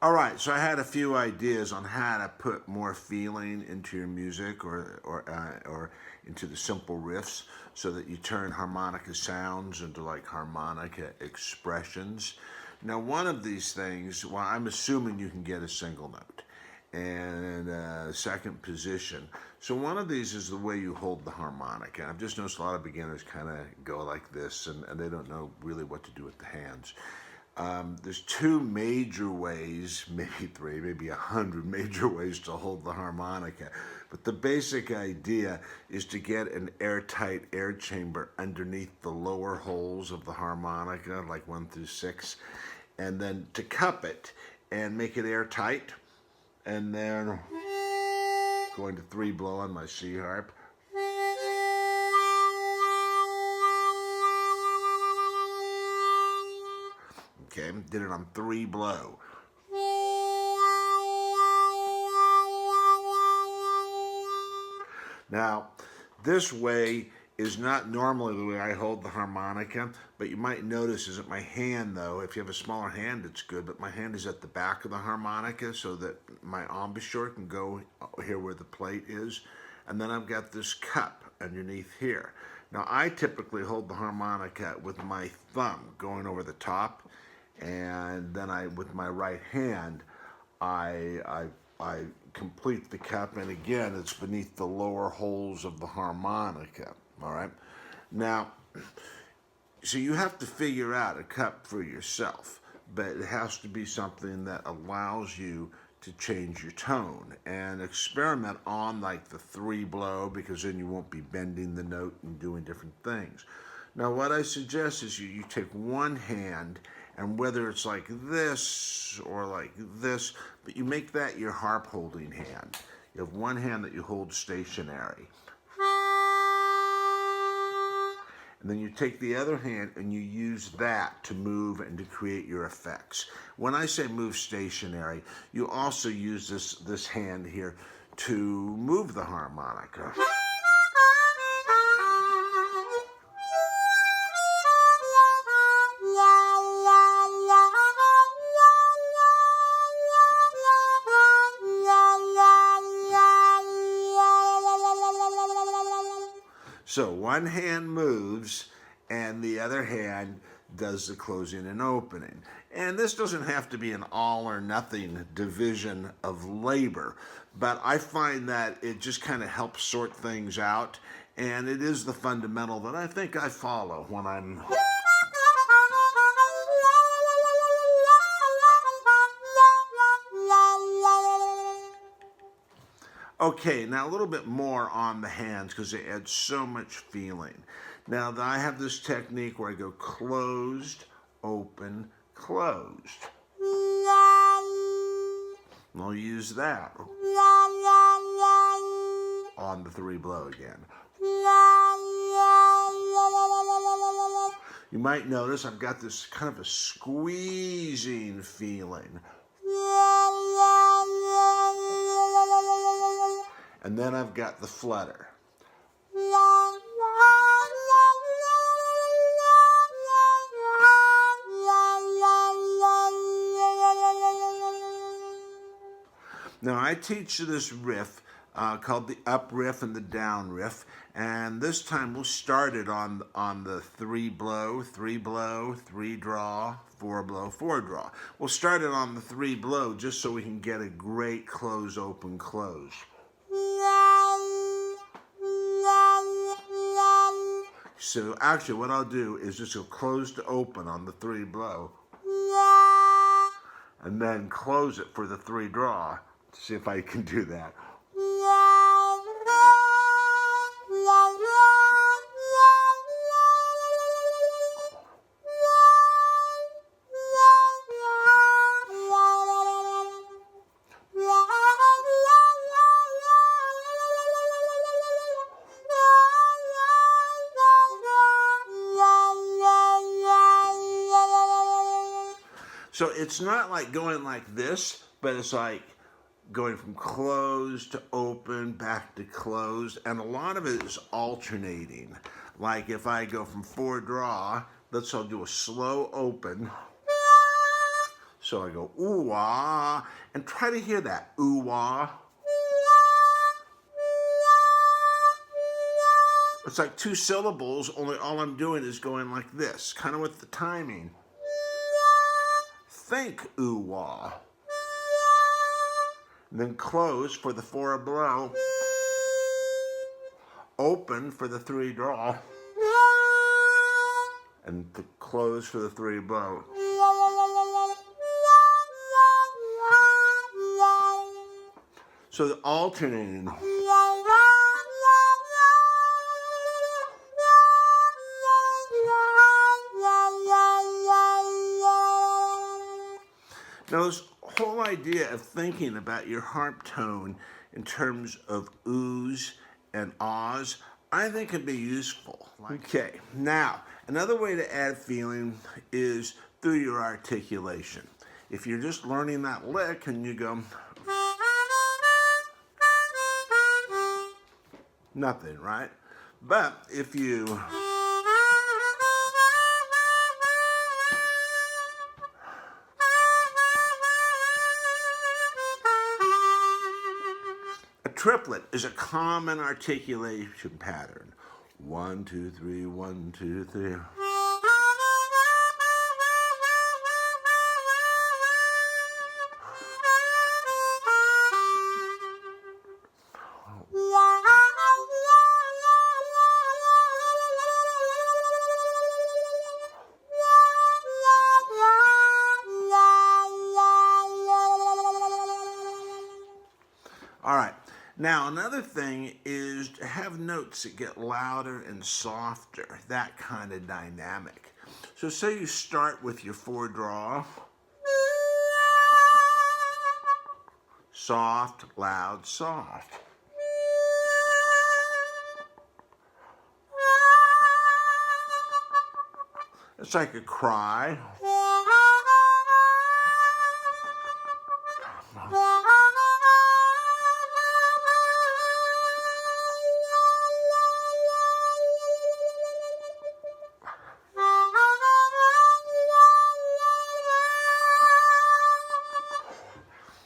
All right, so I had a few ideas on how to put more feeling into your music or into the simple riffs so that you turn harmonica sounds into like harmonica expressions. Now, one of these things, well, I'm assuming you can get a single note and second position. So one of these is the way you hold the harmonica. I've just noticed a lot of beginners kind of go like this and they don't know really what to do with the hands. There's two major ways, maybe three, maybe 100 major ways to hold the harmonica. But the basic idea is to get an airtight air chamber underneath the lower holes of the harmonica, like 1 through 6, and then to cup it and make it airtight. And then going to 3 blow on my C harp. Okay, did it on 3 blow. Now, this way is not normally the way I hold the harmonica, but you might notice is that my hand, though, if you have a smaller hand, it's good, but my hand is at the back of the harmonica so that my embouchure can go here where the plate is, and then I've got this cup underneath here. Now, I typically hold the harmonica with my thumb going over the top, and then with my right hand, I complete the cup, and again, it's beneath the lower holes of the harmonica, all right? Now, so you have to figure out a cup for yourself, but it has to be something that allows you to change your tone and experiment on like the 3 blow, because then you won't be bending the note and doing different things. Now, what I suggest is you take one hand, and whether it's like this or like this, but you make that your harp holding hand. You have one hand that you hold stationary. And then you take the other hand and you use that to move and to create your effects. When I say move stationary, you also use this hand here to move the harmonica. So one hand moves and the other hand does the closing and opening. And this doesn't have to be an all or nothing division of labor, but I find that it just kind of helps sort things out, and it is the fundamental that I think I follow when I'm... Okay, now a little bit more on the hands because they add so much feeling. Now, I have this technique where I go closed, open, closed. And I'll use that on the 3 blow again. You might notice I've got this kind of a squeezing feeling. And then I've got the flutter. Now, I teach this riff called the up riff and the down riff, and this time we'll start it on the 3 blow, 3 blow, 3 draw, 4 blow, 4 draw. We'll start it on the 3 blow just so we can get a great close, open, close. So actually what I'll do is just go close to open on the 3 blow and then close it for the 3 draw. See if I can do that. So it's not like going like this, but it's like going from closed to open, back to closed, and a lot of it is alternating. Like if I go from 4 draw, let's all do a slow open. So So I go ooh ah, and try to hear that ooh ah. It's like 2 syllables, only all I'm doing is going like this, kind of with the timing. Think ooh wah. Then close for the 4 blow. Open for the 3 draw. And close for the 3 blow. So the alternating. Now, this whole idea of thinking about your harp tone in terms of oohs and ahs, I think can be useful. Okay, now, another way to add feeling is through your articulation. If you're just learning that lick and you go, nothing, right? But if you triplet is a common articulation pattern. 1, 2, 3, 1, 2, 3. All right. Now, another thing is to have notes that get louder and softer, that kind of dynamic. So say you start with your 4 draw. Soft, loud, soft. It's like a cry.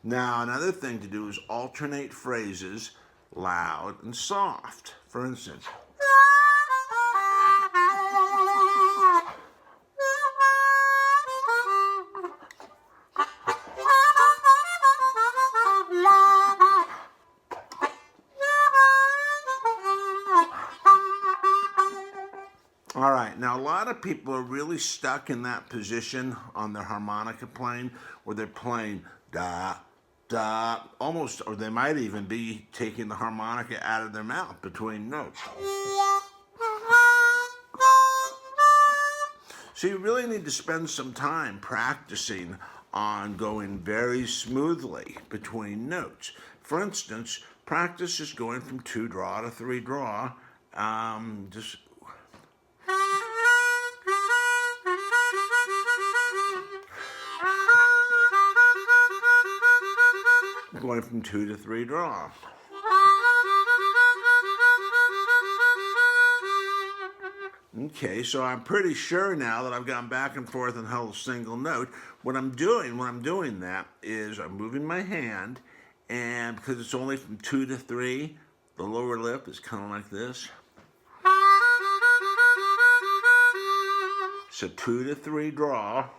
Now, another thing to do is alternate phrases, loud and soft. For instance, all right, now a lot of people are really stuck in that position on their harmonica playing where they're playing da, da, almost, or they might even be taking the harmonica out of their mouth between notes. So you really need to spend some time practicing on going very smoothly between notes. For instance, practice just going from 2 draw to 3 draw, just going from 2 to 3 draw. Okay, so I'm pretty sure now that I've gone back and forth and held a single note. What I'm doing when I'm doing that is I'm moving my hand, and because it's only from 2 to 3, the lower lip is kind of like this. So 2 to 3 draw.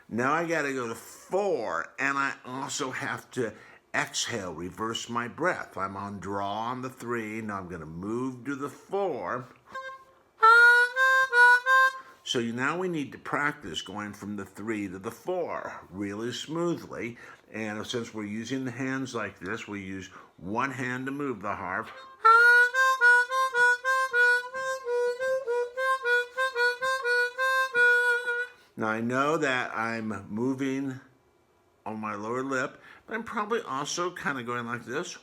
Now I got to go to 4, and I also have to exhale, reverse my breath. I'm on draw on the 3, now I'm going to move to the 4. So now we need to practice going from the 3 to the 4 really smoothly. And since we're using the hands like this, we use one hand to move the harp. Now I know that I'm moving on my lower lip, but I'm probably also kind of going like this.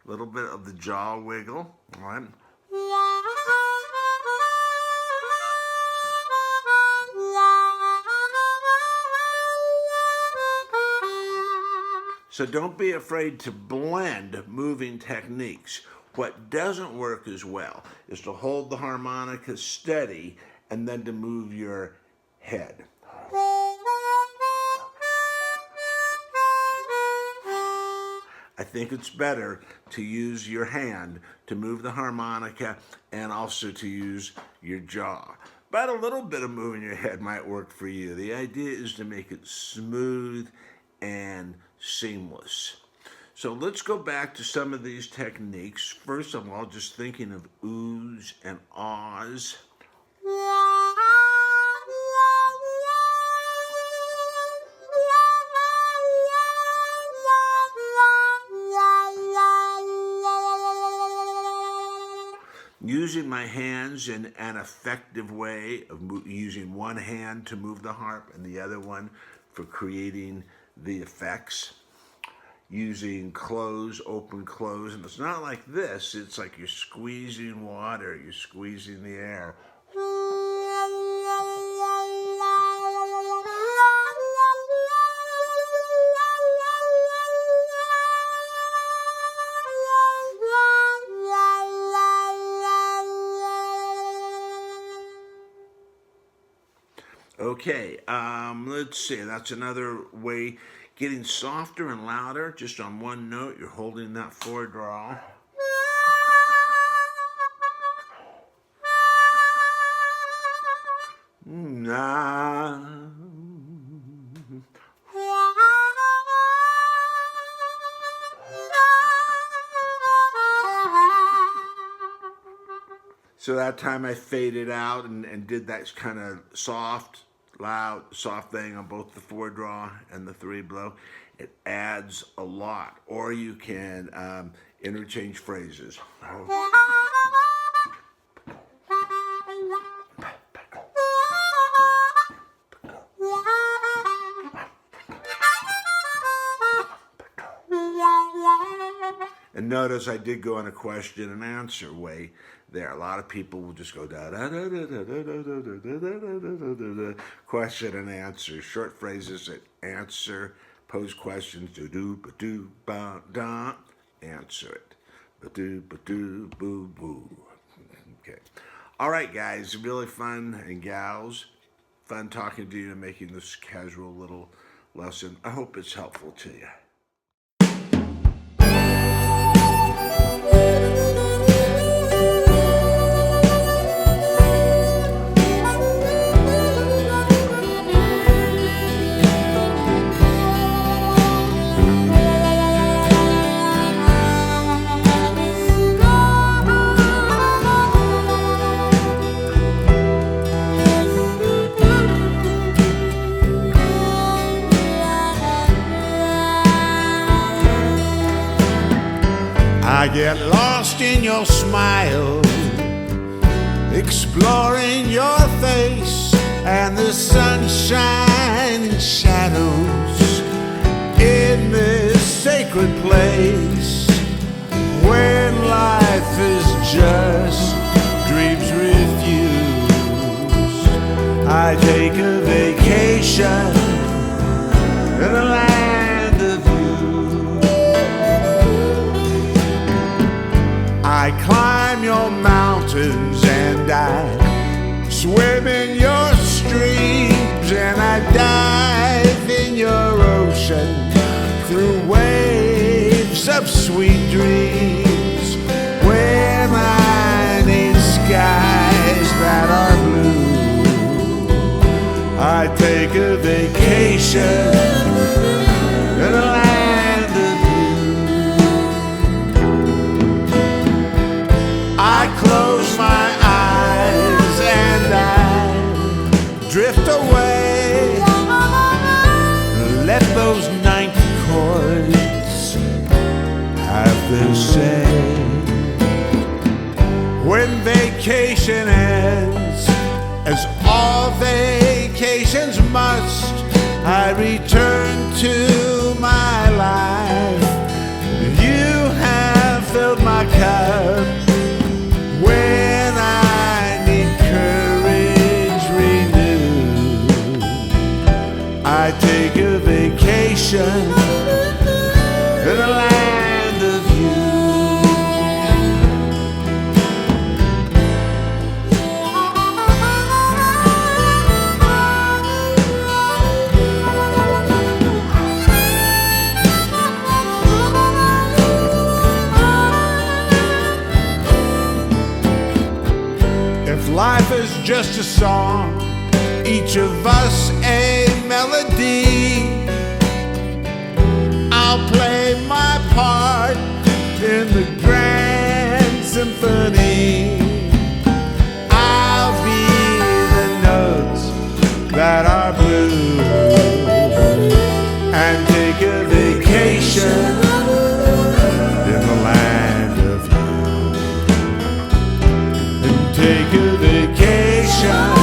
A little bit of the jaw wiggle, all right? So don't be afraid to blend moving techniques. What doesn't work as well is to hold the harmonica steady and then to move your head. I think it's better to use your hand to move the harmonica and also to use your jaw. But a little bit of moving your head might work for you. The idea is to make it smooth and seamless. So let's go back to some of these techniques. First of all, just thinking of oohs and ahs. Using my hands in an effective way of using one hand to move the harp and the other one for creating the effects. Using close, open, close, and it's not like this, it's like you're squeezing water, you're squeezing the air. Okay, let's see, that's another way. Getting softer and louder, just on one note, you're holding that four draw. So that time I faded out and did that kind of soft, loud, soft thing on both the four draw and the three blow. It adds a lot. Or you can interchange phrases. And notice I did go on a question and answer way there. A lot of people will just go da da da da da da da da da da da, question and answer, short phrases that answer, pose questions, do do ba do ba da, answer it, ba do boo boo. Okay, all right, guys, really fun, and gals, fun talking to you and making this casual little lesson. I hope it's helpful to you. I get lost in your smile, exploring your face and the sunshine and shadows in this sacred place. When life is just dreams refused, I take a vacation in the land of you. I climb your mountains and I swim in your streams, and I dive in your ocean through waves of sweet dreams. When I need skies that are blue, I take a vacation in the land of you. I close my eyes and I drift away. Let those ninth chords have their say. When vacation ends, as all vacations must, I return to my life. You have filled my cup. When I need courage renewed, I take a vacation in the land of you. is just a song, each of us a melody. I'll play my part in the grand symphony. I'll be the notes that are blue and take a vacation in the land of you. And take a vacation